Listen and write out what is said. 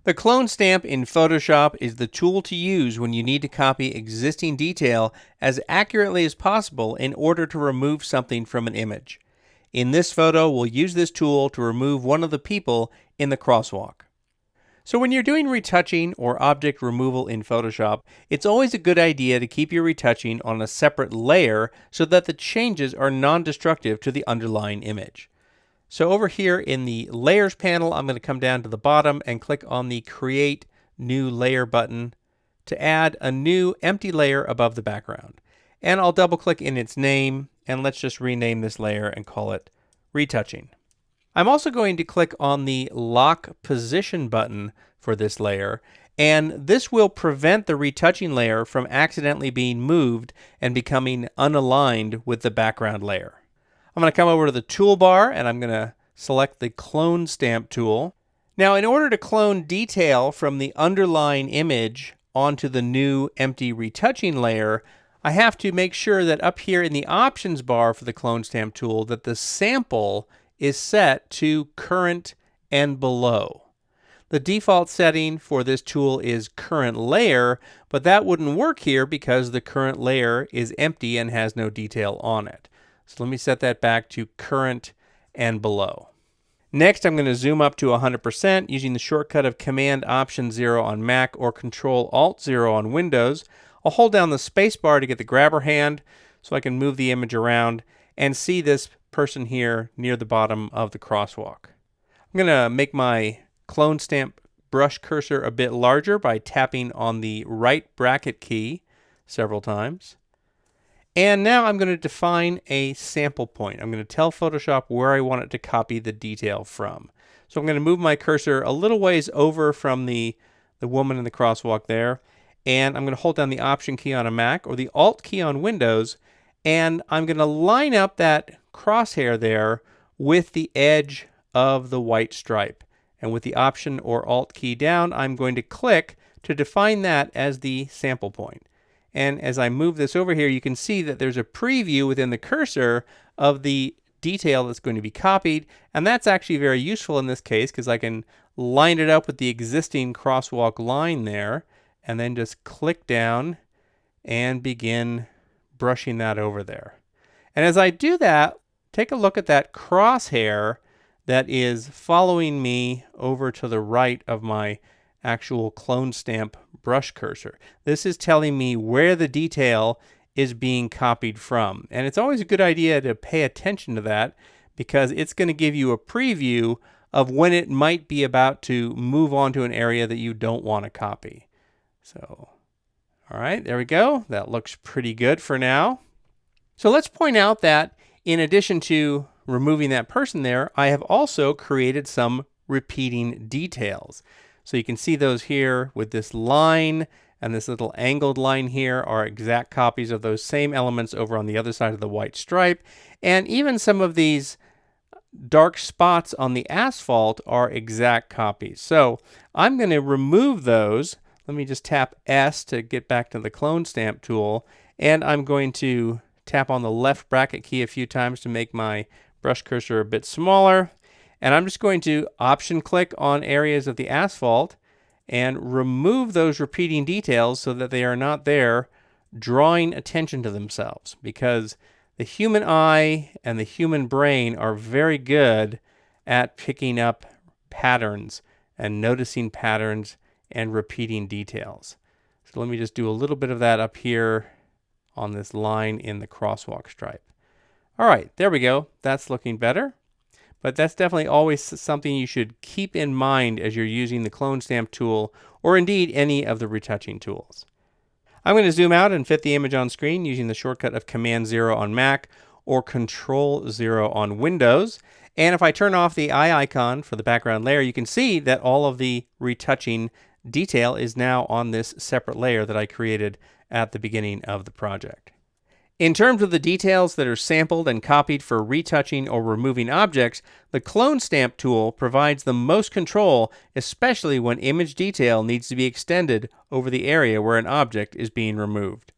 The clone stamp in Photoshop is the tool to use when you need to copy existing detail as accurately as possible in order to remove something from an image. In this photo, we'll use this tool to remove one of the people in the crosswalk. So when you're doing retouching or object removal in Photoshop, it's always a good idea to keep your retouching on a separate layer so that the changes are non-destructive to the underlying image. So over here in the Layers panel, I'm going to come down to the bottom and click on the Create New Layer button to add a new empty layer above the background. And I'll double click in its name, and let's just rename this layer and call it Retouching. I'm also going to click on the Lock Position button for this layer, and this will prevent the retouching layer from accidentally being moved and becoming unaligned with the background layer. I'm going to come over to the toolbar and I'm going to select the Clone Stamp tool. Now, in order to clone detail from the underlying image onto the new empty retouching layer, I have to make sure that up here in the options bar for the Clone Stamp tool that the sample is set to current and below. The default setting for this tool is current layer, but that wouldn't work here because the current layer is empty and has no detail on it. So let me set that back to current and below. Next, I'm going to zoom up to 100% using the shortcut of Command-Option-0 on Mac or Control-Alt-0 on Windows. I'll hold down the space bar to get the grabber hand so I can move the image around and see this person here near the bottom of the crosswalk. I'm going to make my clone stamp brush cursor a bit larger by tapping on the right bracket key several times. And now I'm going to define a sample point. I'm going to tell Photoshop where I want it to copy the detail from. So I'm going to move my cursor a little ways over from the woman in the crosswalk there. And I'm going to hold down the Option key on a Mac or the Alt key on Windows. And I'm going to line up that crosshair there with the edge of the white stripe. And with the Option or Alt key down, I'm going to click to define that as the sample point. And as I move this over here, you can see that there's a preview within the cursor of the detail that's going to be copied. And that's actually very useful in this case because I can line it up with the existing crosswalk line there and then just click down and begin brushing that over there. And as I do that, take a look at that crosshair that is following me over to the right of my actual clone stamp brush cursor. This is telling me where the detail is being copied from. And it's always a good idea to pay attention to that because it's going to give you a preview of when it might be about to move on to an area that you don't want to copy. So, all right, there we go. That looks pretty good for now. So let's point out that in addition to removing that person there, I have also created some repeating details. So you can see those here with this line and this little angled line here are exact copies of those same elements over on the other side of the white stripe. And even some of these dark spots on the asphalt are exact copies. So I'm going to remove those. Let me just tap S to get back to the clone stamp tool. And I'm going to tap on the left bracket key a few times to make my brush cursor a bit smaller. And I'm just going to Option click on areas of the asphalt and remove those repeating details so that they are not there, drawing attention to themselves, because the human eye and the human brain are very good at picking up patterns and noticing patterns and repeating details. So let me just do a little bit of that up here on this line in the crosswalk stripe. All right, there we go. That's looking better. But that's definitely always something you should keep in mind as you're using the clone stamp tool or indeed any of the retouching tools. I'm going to zoom out and fit the image on screen using the shortcut of Command-0 on Mac or Control-0 on Windows. And if I turn off the eye icon for the background layer, you can see that all of the retouching detail is now on this separate layer that I created at the beginning of the project. In terms of the details that are sampled and copied for retouching or removing objects, the Clone Stamp tool provides the most control, especially when image detail needs to be extended over the area where an object is being removed.